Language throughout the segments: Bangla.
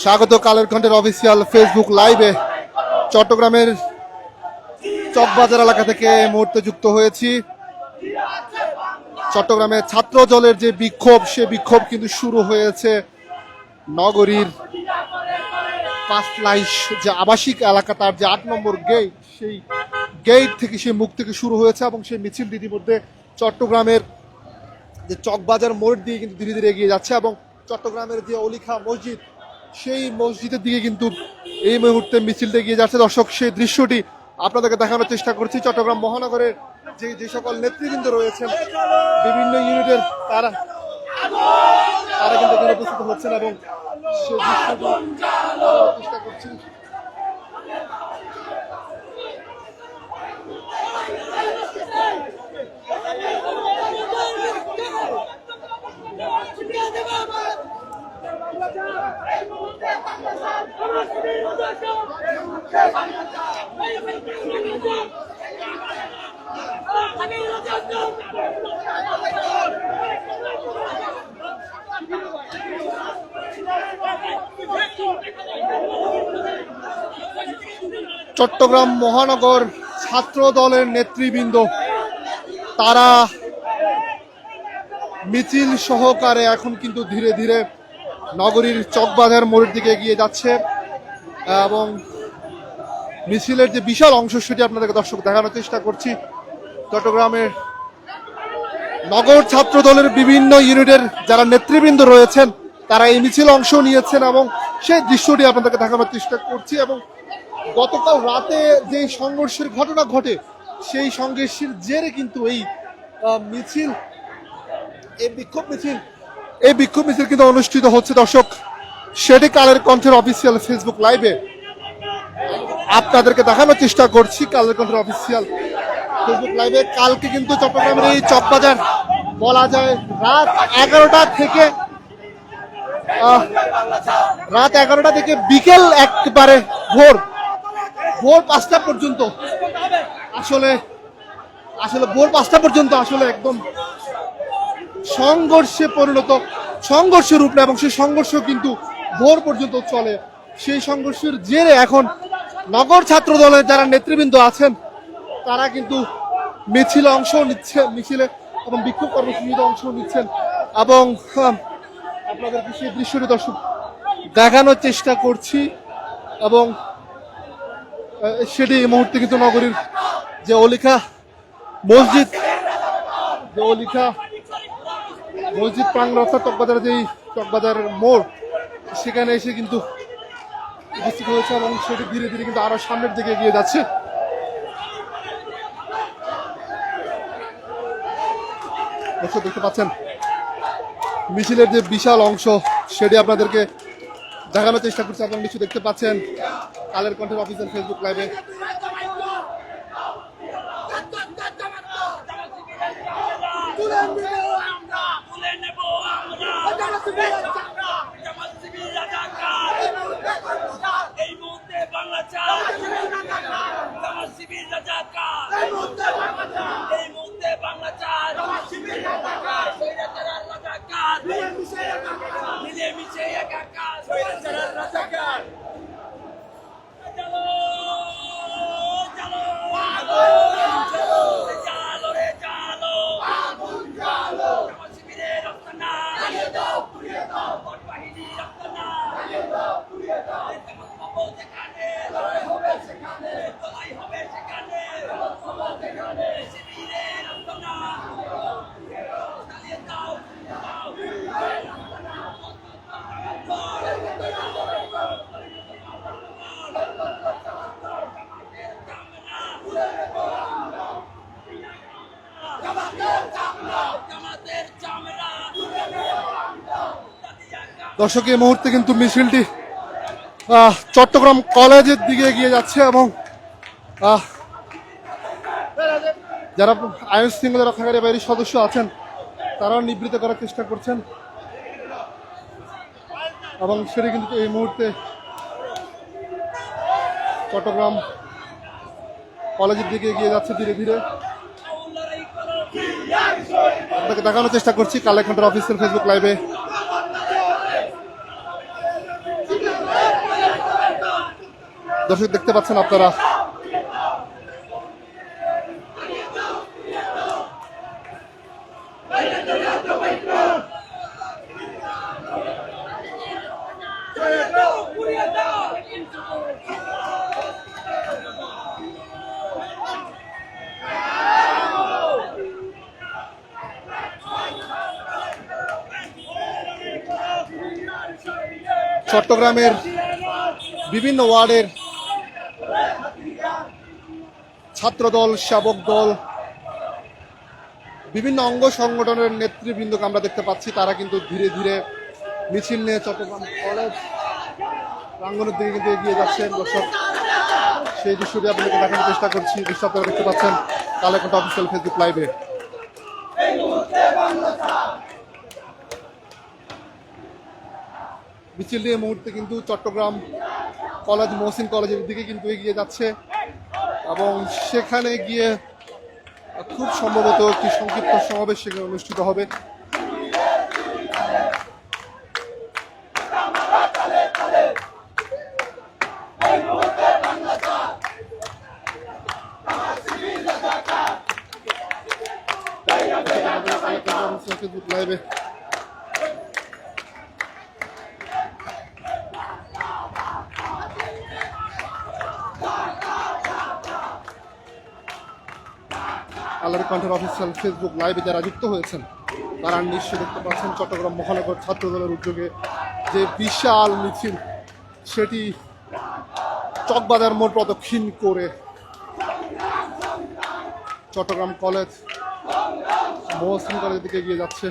স্বাগত কালের কণ্ঠের অফিসিয়াল ফেসবুক লাইভে। চট্টগ্রামের চকবাজার এলাকা থেকে এই মুহূর্তে যুক্ত হয়েছি। চট্টগ্রামের ছাত্র দলের যে বিক্ষোভ, সে বিক্ষোভ কিন্তু শুরু হয়েছে নগরীর পাঁচলাইশ যে আবাসিক এলাকা, তার যে ৮ নম্বর গেট, সেই গেট থেকে, সেই মুখ থেকে শুরু হয়েছে এবং সেই মিছিল ইতিমধ্যে চট্টগ্রামের যে চকবাজার মোড় দিয়ে কিন্তু ধীরে ধীরে এগিয়ে যাচ্ছে এবং চট্টগ্রামের যে অলিখা মসজিদ, সেই মসজিদের দিকে কিন্তু এই মুহূর্তে মিছিলটা এগিয়ে যাচ্ছে। দর্শক, সেই দৃশ্যটি আপনাদেরকে দেখানোর চেষ্টা করছি। চট্টগ্রাম মহানগরের যে সকল নেতৃবৃন্দ রয়েছেন বিভিন্ন ইউনিটের, তারা কিন্তু এখানে উপস্থিত হচ্ছেন এবং সেই দৃশ্যটি দেখানোর চেষ্টা করছি। চট্টগ্রাম মহানগর ছাত্র দলের নেতৃবৃন্দ তারা মিছিল সহকারে এখন কিন্তু ধীরে ধীরে নগরীর চকবাজার মোড়ের দিকে এগিয়ে যাচ্ছে এবং মিছিলের যে বিশাল অংশ, সেটি আপনাদেরকে দর্শক দেখানোর চেষ্টা করছি। চট্টগ্রামের নগর ছাত্র দলের বিভিন্ন ইউনিটের যারা নেতৃবৃন্দ রয়েছেন, তারা এই মিছিল অংশ নিয়েছেন এবং সেই দৃশ্যটি আপনাদেরকে দেখানোর চেষ্টা করছি। এবং গতকাল রাতে যে সংঘর্ষের ঘটনা ঘটে, সেই সংঘর্ষের জেরে কিন্তু এই মিছিল, এই বিক্ষোভ মিছিল কিন্তু অনুষ্ঠিত হচ্ছে। দর্শক, সেটি কালের কণ্ঠের অফিসিয়াল ফেসবুক লাইভে আপনাদেরকে দেখানোর চেষ্টা করছি। কালের কণ্ঠের অফিসিয়াল ফেসবুক লাইভে কালকে কিন্তু চট্টগ্রামের এই চকবাজার বলা যায় রাত 11টা থেকে বিকেল একেবারে ভোর 5টা পর্যন্ত, আসলে ভোর 5টা পর্যন্ত আসলে একদম সংঘর্ষের রূপ নেয় এবং সেই সংঘর্ষ কিন্তু ভোর পর্যন্ত চলে। সেই সংঘর্ষের জেরে এখন নগর ছাত্র দলের যারা নেতৃবৃন্দ আছেন, তারা কিন্তু মিছিলে এবং বিক্ষোভ কর্মসূচিতে অংশ নিচ্ছেন এবং আপনাদেরকে সেই দৃশ্যটি দর্শক দেখানোর চেষ্টা করছি। এবং সেটি এই মুহূর্তে কিন্তু নগরীর যে অলিখা মসজিদ প্রাঙ্গণ, অর্থাৎ চকবাজারের মোড়, সেখানে এসে কিন্তু উপস্থিত হয়েছে এবং সেটি ধীরে ধীরে কিন্তু আরো সামনের দিকে এগিয়ে যাচ্ছে। দেখতে পাচ্ছেন মিছিলের যে বিশাল অংশ, সেটি আপনাদেরকে দেখানোর চেষ্টা করছি। আপনারা নিশ্চয়ই দেখতে পাচ্ছেন কালের কণ্ঠের অফিসিয়াল ফেসবুক লাইভে। দর্শক, এই মুহূর্তে কিন্তু মিছিলটি চট্টগ্রাম কলেজের দিকে এগিয়ে যাচ্ছে এবং যারা আইন শৃঙ্খলা রক্ষাকারী বাহিনীর সদস্য আছেন, তারাও নিবৃত্ত করার চেষ্টা করছেন এবং সেটি কিন্তু এই মুহূর্তে চট্টগ্রাম কলেজের দিকে এগিয়ে যাচ্ছে ধীরে ধীরে। আপনাকে দেখানোর চেষ্টা করছি কালের কণ্ঠের অফিসিয়াল ফেসবুক লাইভে। দর্শক দেখতে পাচ্ছেন আপনারা চট্টগ্রামের বিভিন্ন ওয়ার্ডের ছাত্রদল, সেবক দল, বিভিন্ন অঙ্গ সংগঠনের নেতৃবৃন্দকে আমরা দেখতে পাচ্ছি। তারা কিন্তু ধীরে ধীরে মিছিল নিয়ে চট্টগ্রাম কলেজ প্রাঙ্গণের দিকে কিন্তু এগিয়ে যাচ্ছেন। দর্শক সেই দৃশ্যটি আপনাদেরকে দেখানোর চেষ্টা করছি। দৃশ্য আপনারা দেখতে পাচ্ছেন কালেকন্ঠা অফিসিয়াল ফেসবুক লাইভে। মিছিলটি এই মুহূর্তে কিন্তু চট্টগ্রাম কলেজ, মহসিন কলেজের দিকে কিন্তু এগিয়ে যাচ্ছে এবং সেখানে গিয়ে খুব সম্ভবত একটি সংক্ষিপ্ত সমাবেশ সেখানে অনুষ্ঠিত হবে। লাইভে আল্লাহর কণ্ঠের অফিসিয়াল ফেসবুক লাইভে যারা যুক্ত হয়েছেন তারা নিশ্চয়ই দেখতে পাচ্ছেন চট্টগ্রাম মহানগর ছাত্রদলের উদ্যোগে যে বিশাল মিছিল, সেটি চকবাজার মোড় প্রদক্ষিণ করে চট্টগ্রাম কলেজ, মহসিন কলেজের দিকে এগিয়ে যাচ্ছে।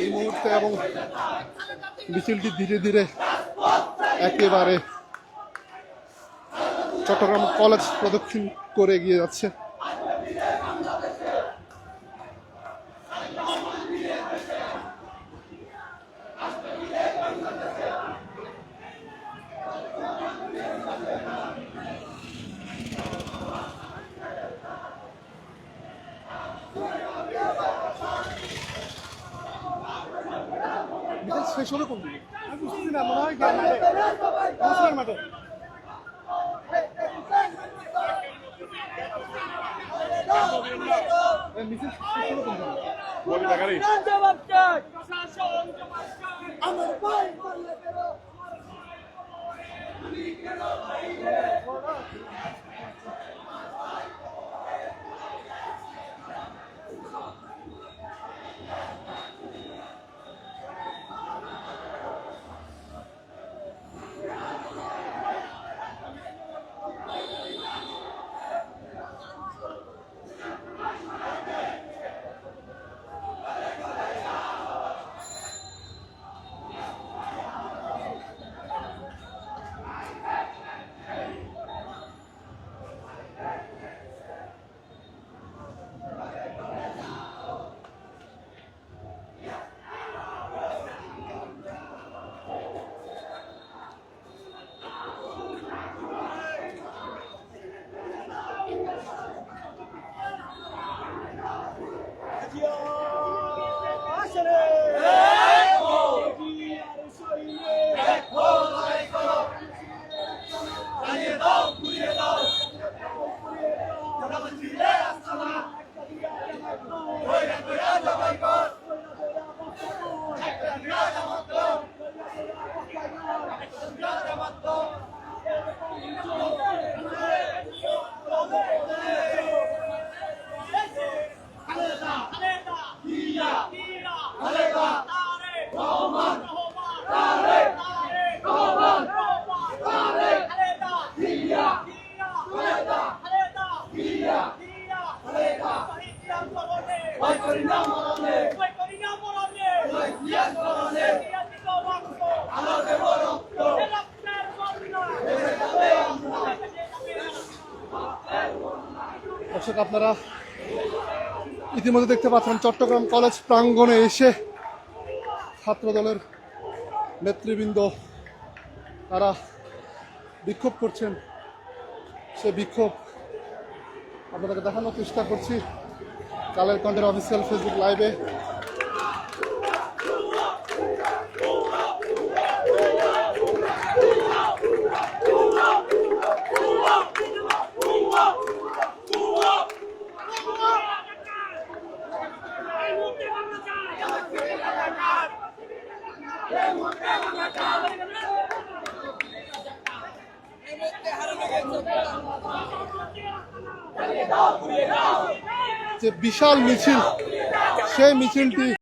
এই মুহূর্তে এবং মিছিলটি ধীরে ধীরে একেবারে চট্টগ্রাম কলেজ প্রদক্ষিণ করে এগিয়ে যাচ্ছে। শেষ হলো কোন দিকে আমি বুঝতেছি না, মনে হয় মাঠে মিছিল শেষ হলো কোন দর্শক আপনারা ইতিমধ্যে দেখতে পাচ্ছেন চট্টগ্রাম কলেজ প্রাঙ্গণে এসে ছাত্রদলের নেতৃবৃন্দ তারা বিক্ষোভ করছেন। সে বিক্ষোভ আপনাদেরকে দেখানোর চেষ্টা করছি কালের কণ্ঠের অফিসিয়াল ফেসবুক লাইভে। যে বিশাল মিছিল, সেই মিছিলটি